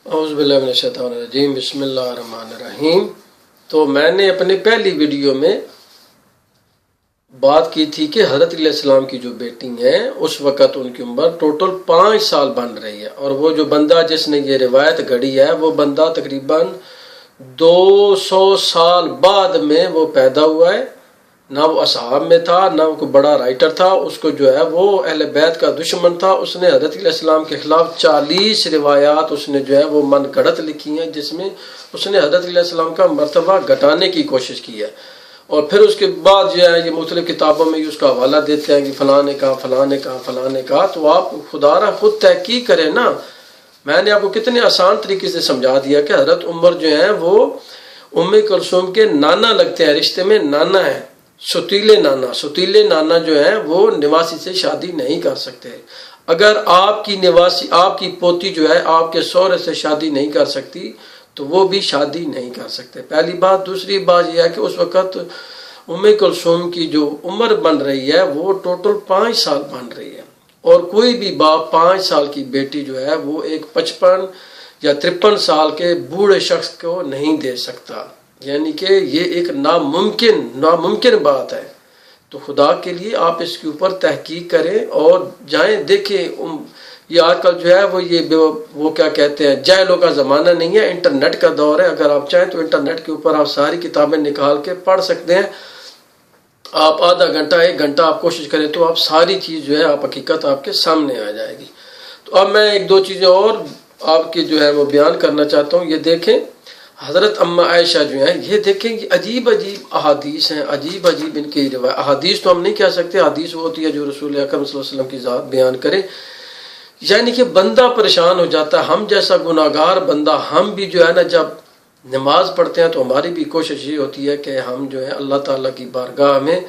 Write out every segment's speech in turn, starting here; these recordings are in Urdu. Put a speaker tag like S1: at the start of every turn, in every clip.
S1: اعوذ باللہ من الشیطان الرجیم، بسم اللہ الرحمن الرحیم۔ تو میں نے اپنے پہلی ویڈیو میں بات کی تھی کہ حضرت علیہ السلام کی جو بیٹی ہیں اس وقت ان کی عمر ٹوٹل 5 سال بن رہی ہے، اور وہ جو بندہ جس نے یہ روایت گھڑی ہے وہ بندہ تقریباً 200 سال بعد میں وہ پیدا ہوا ہے۔ نہ وہ اصحاب میں تھا، نہ وہ کوئی بڑا رائٹر تھا، اس کو جو ہے وہ اہل بیت کا دشمن تھا۔ اس نے حضرت علیہ السلام کے خلاف 40 روایات اس نے جو ہے وہ من گھڑت لکھی ہیں، جس میں اس نے حضرت علیہ السلام کا مرتبہ گھٹانے کی کوشش کی ہے، اور پھر اس کے بعد جو ہے یہ مختلف کتابوں میں اس کا حوالہ دیتے ہیں کہ فلاں نے کہا، فلاں نے کہا، فلاں نے کہا۔ تو آپ خدا را خود تحقیق کریں نا۔ میں نے آپ کو کتنے آسان طریقے سے سمجھا دیا کہ حضرت عمر جو ہیں وہ ام کلثوم کے نانا لگتے ہیں، رشتے میں نانا ہے، ستیلے نانا جو ہیں وہ نواسی سے شادی نہیں کر سکتے۔ اگر آپ کی پوتی جو ہے آپ کے سوہرے سے شادی نہیں کر سکتی تو وہ بھی شادی نہیں کر سکتے، پہلی بات۔ دوسری بات یہ ہے کہ اس وقت ام کلثوم کی جو عمر بن رہی ہے وہ ٹوٹل 5 سال بن رہی ہے، اور کوئی بھی باپ 5 سال کی بیٹی جو ہے وہ ایک 55 یا 53 سال کے بوڑھے شخص کو نہیں دے سکتا، یعنی کہ یہ ایک ناممکن بات ہے۔ تو خدا کے لیے آپ اس کے اوپر تحقیق کریں اور جائیں دیکھیں۔ یہ آج کل جو ہے وہ کیا کہتے ہیں، جاہلوں کا زمانہ نہیں ہے، انٹرنیٹ کا دور ہے۔ اگر آپ چاہیں تو انٹرنیٹ کے اوپر آپ ساری کتابیں نکال کے پڑھ سکتے ہیں۔ آپ آدھا گھنٹہ 1 گھنٹہ آپ کوشش کریں تو آپ ساری چیز جو ہے حقیقت آپ کے سامنے آ جائے گی۔ تو اب میں 1-2 چیزیں اور آپ کی جو ہے وہ بیان کرنا چاہتا ہوں۔ یہ دیکھیں، حضرت اماں عائشہ جو ہیں، یہ دیکھیں کہ عجیب احادیث ہیں، عجیب ان کی روایت۔ احادیث تو ہم نہیں کہہ سکتے، حدیث وہ ہوتی ہے جو رسول اکرم صلی اللہ علیہ وسلم کی ذات بیان کرے، یعنی کہ بندہ پریشان ہو جاتا ہے۔ ہم جیسا گناہگار بندہ، ہم بھی جو ہے نا جب نماز پڑھتے ہیں تو ہماری بھی کوشش یہ ہوتی ہے کہ ہم جو ہے اللہ تعالیٰ کی بارگاہ میں،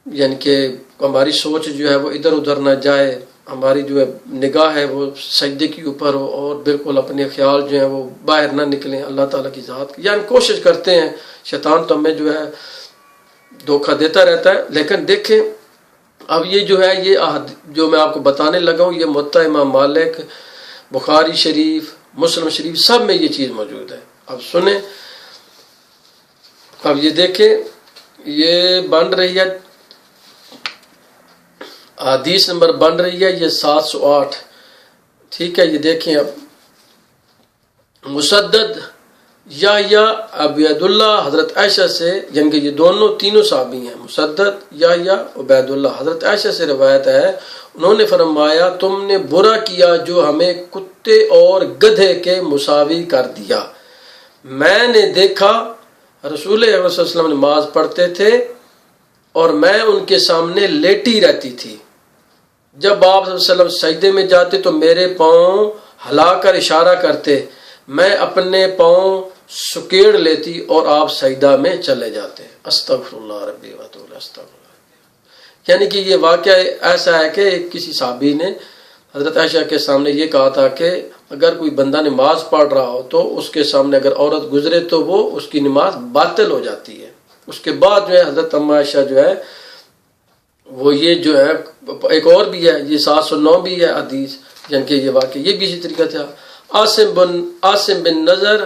S1: یعنی کہ ہماری سوچ جو ہے وہ ادھر ادھر نہ جائے، ہماری جو ہے نگاہ ہے وہ سجدے کے اوپر ہو، اور بالکل اپنے خیال جو ہیں وہ باہر نہ نکلیں اللہ تعالیٰ کی ذات کی، یعنی کوشش کرتے ہیں۔ شیطان تو ہمیں جو ہے دھوکہ دیتا رہتا ہے، لیکن دیکھیں اب یہ جو ہے یہ جو میں آپ کو بتانے لگا ہوں، یہ موطا امام مالک، بخاری شریف، مسلم شریف، سب میں یہ چیز موجود ہے۔ اب سنیں، اب یہ دیکھیں، یہ بن رہی ہے حدیث نمبر بن رہی ہے یہ 708، ٹھیک ہے۔ یہ دیکھیں، اب مسدد یا عبید اللہ حضرت عائشہ سے، یعنی کہ یہ تینوں صحابی ہیں، مسدد یا عبید اللہ، حضرت عائشہ سے روایت ہے، انہوں نے فرمایا تم نے برا کیا جو ہمیں کتے اور گدھے کے مساوی کر دیا۔ میں نے دیکھا رسول اللہ صلی اللہ علیہ وسلم نماز پڑھتے تھے اور میں ان کے سامنے لیٹی رہتی تھی، جب آپ صلی اللہ علیہ وسلم سجدے میں جاتے تو میرے پاؤں ہلا کر اشارہ کرتے، میں اپنے پاؤں سکیڑ لیتی اور آپ سجدہ میں چلے جاتے۔ استغفر اللہ ربی و اتوب الیہ، استغفر اللہ۔ یعنی کہ یہ واقعہ ایسا ہے کہ کسی صحابی نے حضرت عائشہ کے سامنے یہ کہا تھا کہ اگر کوئی بندہ نماز پڑھ رہا ہو تو اس کے سامنے اگر عورت گزرے تو وہ اس کی نماز باطل ہو جاتی ہے۔ اس کے بعد جو ہے حضرت اماں عائشہ جو ہے وہ یہ جو ہے ایک اور بھی ہے، یہ 709 بھی ہے حدیث، یعنی کہ یہ واقعہ یہ بھی اسی طریقہ تھا۔ عاصم بن نظر،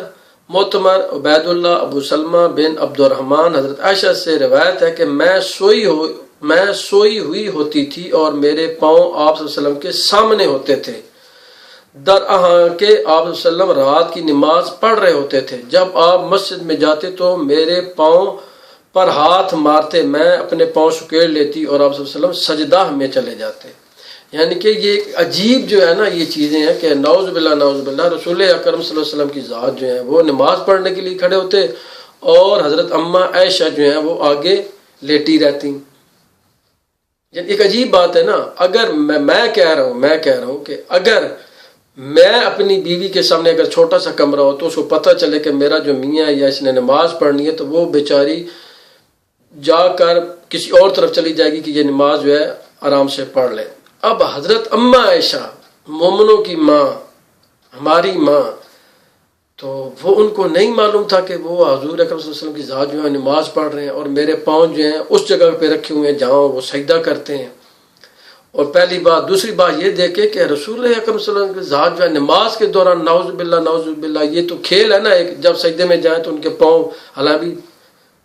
S1: معتمر، عبید اللہ، ابو سلمہ بن عبد الرحمن، حضرت عائشہ سے روایت ہے کہ میں سوئی ہوئی ہوتی تھی اور میرے پاؤں آپ صلی اللہ علیہ وسلم کے سامنے ہوتے تھے، درآں کہ آپ صلی اللہ علیہ وسلم رات کی نماز پڑھ رہے ہوتے تھے۔ جب آپ مسجد میں جاتے تو میرے پاؤں پر ہاتھ مارتے، میں اپنے پاؤں سکیڑ لیتی اور آپ صلی اللہ علیہ وسلم سجدہ میں چلے جاتے۔ یعنی کہ یہ عجیب جو ہے نا یہ چیزیں ہیں کہ نعوذ باللہ رسول اکرم صلی اللہ علیہ وسلم کی ذات جو ہے وہ نماز پڑھنے کے لیے کھڑے ہوتے اور حضرت اماں عائشہ جو ہیں وہ آگے لیٹی رہتی۔ یعنی ایک عجیب بات ہے نا۔ اگر میں کہہ رہا ہوں کہ اگر میں اپنی بیوی کے سامنے اگر چھوٹا سا کمرہ ہو تو اس کو پتہ چلے کہ میرا جو میاں ہے یا اس نے نماز پڑھنی ہے تو وہ بیچاری جا کر کسی اور طرف چلی جائے گی کہ یہ نماز جو ہے آرام سے پڑھ لے۔ اب حضرت اماں عائشہ، مومنوں کی ماں، ہماری ماں، تو وہ ان کو نہیں معلوم تھا کہ وہ حضور اکرم صلی اللہ علیہ وسلم کی ذات جو ہے نماز پڑھ رہے ہیں اور میرے پاؤں جو ہیں اس جگہ پہ رکھے ہوئے ہیں جہاں وہ سجدہ کرتے ہیں، اور پہلی بات. دوسری بات یہ دیکھے کہ رسول اکرم صلی اللہ علیہ وسلم کی ذات جو ہے نماز کے دوران نعوذ باللہ یہ تو کھیل ہے نا، ایک جب سجدے میں جائیں تو ان کے پاؤں حالانکہ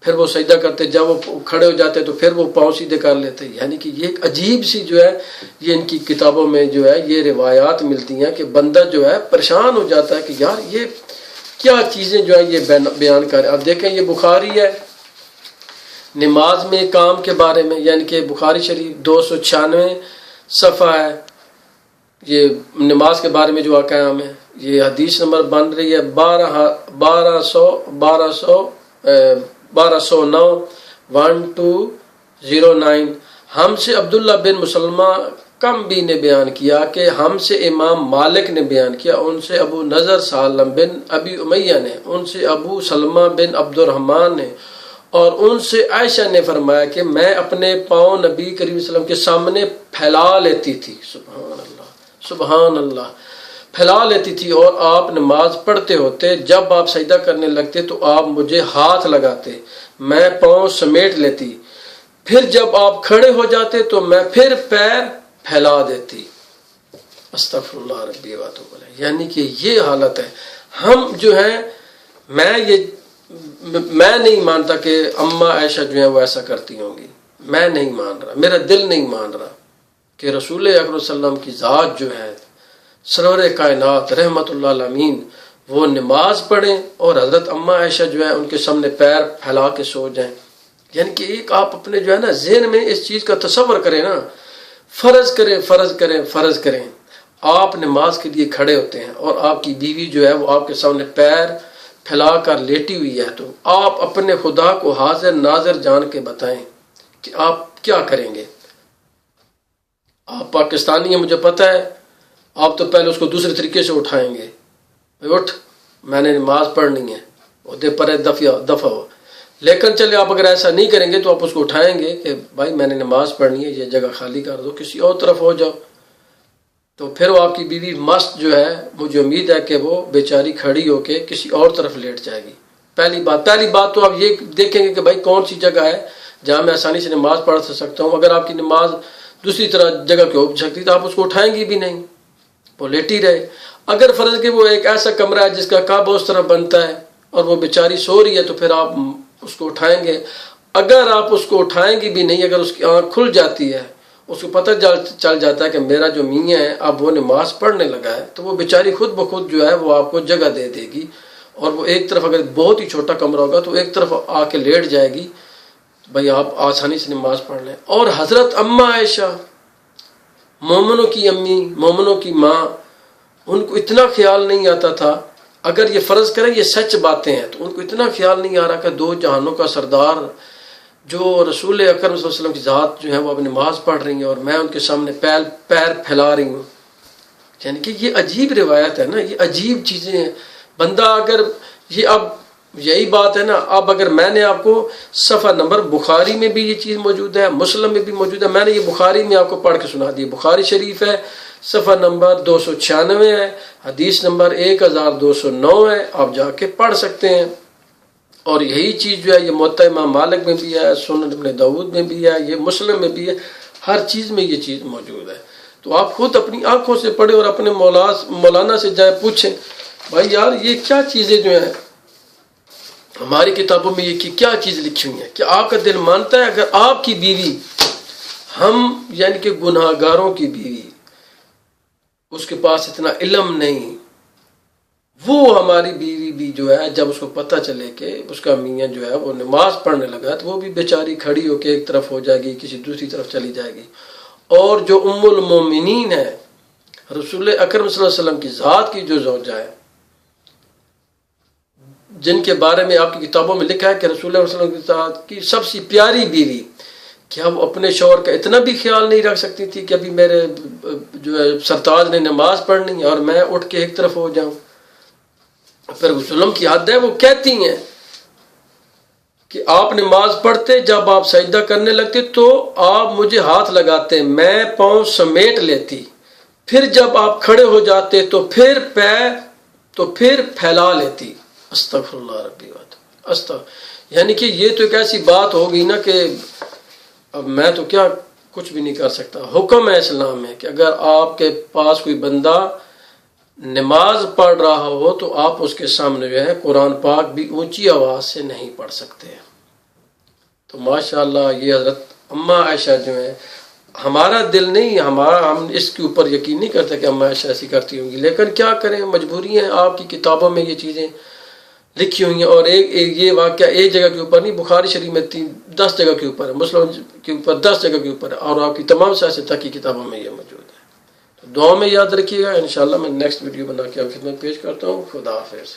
S1: پھر وہ سجدہ کرتے، جب وہ کھڑے ہو جاتے تو پھر وہ پاؤں سیدھے کر لیتے. یعنی کہ یہ ایک عجیب سی جو ہے یہ ان کی کتابوں میں جو ہے یہ روایات ملتی ہیں کہ بندہ جو ہے پریشان ہو جاتا ہے کہ یار یہ کیا چیزیں جو ہے یہ بیان کر رہے ہیں. اب دیکھیں یہ بخاری ہے نماز میں کام کے بارے میں، یعنی کہ بخاری شریف 296 صفحہ ہے، یہ نماز کے بارے میں جو قیام ہے. یہ حدیث نمبر بن رہی ہے 1209 ہم سے عبداللہ بن مسلمہ کمبی نے بیان کیا کہ ہم سے امام مالک نے بیان کیا، ان سے ابو نضر سالم بن ابی امیہ نے، ان سے ابو سلمہ بن عبد الرحمن نے، اور ان سے عائشہ نے فرمایا کہ میں اپنے پاؤں نبی کریم صلی اللہ علیہ وسلم کے سامنے پھیلا لیتی تھی. سبحان اللہ سبحان اللہ، پھیلا لیتی تھی، اور آپ نماز پڑھتے ہوتے جب آپ سجدہ کرنے لگتے تو آپ مجھے ہاتھ لگاتے، میں پاؤں سمیٹ لیتی، پھر جب آپ کھڑے ہو جاتے تو میں پھر پیر پھیلا دیتی. استغفر اللہ ربی واتوب الیہ. یعنی کہ یہ حالت ہے. ہم جو ہیں میں نہیں مانتا کہ اماں عائشہ جو ہیں وہ ایسا کرتی ہوں گی، میں نہیں مان رہا، میرا دل نہیں مان رہا کہ رسول اکرم صلی اللہ علیہ وسلم کی ذات جو ہے سرور کائنات رحمت اللہ علیہ وہ نماز پڑھیں اور حضرت اماں عائشہ جو ہے ان کے سامنے پیر پھیلا کے سو جائیں. یعنی کہ ایک آپ اپنے جو ہے نا ذہن میں اس چیز کا تصور کریں نا، فرض کریں آپ نماز کے لیے کھڑے ہوتے ہیں اور آپ کی بیوی جو ہے وہ آپ کے سامنے پیر پھیلا کر لیٹی ہوئی ہے، تو آپ اپنے خدا کو حاضر ناظر جان کے بتائیں کہ آپ کیا کریں گے. آپ پاکستانی ہیں مجھے پتہ ہے، آپ تو پہلے اس کو دوسرے طریقے سے اٹھائیں گے، اٹھ میں نے نماز پڑھنی ہے، عہدے پر دفع ہو. لیکن چلے آپ اگر ایسا نہیں کریں گے تو آپ اس کو اٹھائیں گے کہ بھائی میں نے نماز پڑھنی ہے، یہ جگہ خالی کر دو، کسی اور طرف ہو جاؤ. تو پھر وہ آپ کی بیوی مست جو ہے مجھے امید ہے کہ وہ بیچاری کھڑی ہو کے کسی اور طرف لیٹ جائے گی. پہلی بات تو آپ یہ دیکھیں گے کہ بھائی کون سی جگہ ہے جہاں میں آسانی سے نماز پڑھ سکتا ہوں. اگر آپ کی نماز دوسری طرح جگہ کی ہو سکتی تو آپ اس کو اٹھائیں گی بھی نہیں، وہ لیٹی رہے. اگر فرض کہ وہ ایک ایسا کمرہ ہے جس کا کعبہ اس طرح بنتا ہے اور وہ بیچاری سو رہی ہے تو پھر آپ اس کو اٹھائیں گے. اگر آپ اس کو اٹھائیں گی بھی نہیں، اگر اس کی آنکھ کھل جاتی ہے، اس کو پتہ چل جاتا ہے کہ میرا جو میاں ہے اب وہ نماز پڑھنے لگا ہے، تو وہ بیچاری خود بخود جو ہے وہ آپ کو جگہ دے دے گی، اور وہ ایک طرف اگر بہت ہی چھوٹا کمرہ ہوگا تو ایک طرف آ کے لیٹ جائے گی، بھائی آپ آسانی سے نماز پڑھ لیں. اور حضرت اماں عائشہ مومنوں کی امی، مومنوں کی ماں، ان کو اتنا خیال نہیں آتا تھا، اگر یہ فرض کریں یہ سچ باتیں ہیں تو ان کو اتنا خیال نہیں آ رہا کہ دو جہانوں کا سردار جو رسول اکرم صلی اللہ علیہ وسلم کی ذات جو ہے وہ اب نماز پڑھ رہی ہیں اور میں ان کے سامنے پیر پھیلا رہی ہوں. یعنی کہ یہ عجیب روایت ہے نا، یہ عجیب چیزیں ہیں. بندہ اگر یہ اب یہی بات ہے نا، اب اگر میں نے آپ کو صفحہ نمبر بخاری میں بھی یہ چیز موجود ہے، مسلم میں بھی موجود ہے، میں نے یہ بخاری میں آپ کو پڑھ کے سنا دی. بخاری شریف ہے، صفحہ نمبر 296 ہے، حدیث نمبر 1209 ہے، آپ جا کے پڑھ سکتے ہیں. اور یہی چیز جو ہے یہ موطا امام مالک میں بھی ہے، سنن ابن داؤد میں بھی ہے، یہ مسلم میں بھی ہے، ہر چیز میں یہ چیز موجود ہے. تو آپ خود اپنی آنکھوں سے پڑھیں اور اپنے مولانا سے جائے پوچھیں بھائی یار یہ کیا چیزیں جو ہیں ہماری کتابوں میں یہ کیا چیز لکھی ہوئی ہے. کیا آپ کا دل مانتا ہے اگر آپ کی بیوی، ہم یعنی کہ گناہ گاروں کی بیوی، اس کے پاس اتنا علم نہیں، وہ ہماری بیوی بھی جو ہے جب اس کو پتہ چلے کہ اس کا میاں جو ہے وہ نماز پڑھنے لگا تو وہ بھی بیچاری کھڑی ہو کے ایک طرف ہو جائے گی، کسی دوسری طرف چلی جائے گی. اور جو ام المومنین ہے رسول اکرم صلی اللہ علیہ وسلم کی ذات کی جو زوجہ ہے، جن کے بارے میں آپ کی کتابوں میں لکھا ہے کہ رسول اللہ صلی اللہ علیہ وسلم کی ذات کی سب سے پیاری بیوی، کیا وہ اپنے شوہر کا اتنا بھی خیال نہیں رکھ سکتی تھی کہ ابھی میرے جو ہے سرتاج نے نماز پڑھنی ہے اور میں اٹھ کے ایک طرف ہو جاؤں. پھر وسلم کی حد ہے، وہ کہتی ہیں کہ آپ نماز پڑھتے جب آپ سجدہ کرنے لگتے تو آپ مجھے ہاتھ لگاتے، میں پاؤں سمیٹ لیتی، پھر جب آپ کھڑے ہو جاتے تو پھر پھیلا لیتی. استغفر اللہ ربی یعنی کہ یہ تو ایک ایسی بات ہوگی نا کہ اب میں تو کیا کچھ بھی نہیں کر سکتا. حکم ہے اسلام میں کہ اگر آپ کے پاس کوئی بندہ نماز پڑھ رہا ہو تو آپ اس کے سامنے جو ہے قرآن پاک بھی اونچی آواز سے نہیں پڑھ سکتے. تو ماشاءاللہ یہ حضرت اماں عائشہ جو ہے، ہمارا دل نہیں، ہم اس کے اوپر یقین نہیں کرتے کہ اماں عائشہ ایسی کرتی ہوں گی، لیکن کیا کریں، مجبوری ہے. آپ کی کتابوں میں یہ چیزیں لکھی ہوئی ہیں. اور ایک یہ واقعہ ایک جگہ کے اوپر نہیں، بخاری شریف میں 10 جگہ کے اوپر ہے، مسلم کے اوپر 10 جگہ کے اوپر ہے، اور آپ کی تمام سیاست کی کتابوں میں یہ موجود ہے. تو دعا میں یاد رکھیے گا. انشاءاللہ میں نیکسٹ ویڈیو بنا کے آپ کی خدمت پیش کرتا ہوں. خدا حافظ.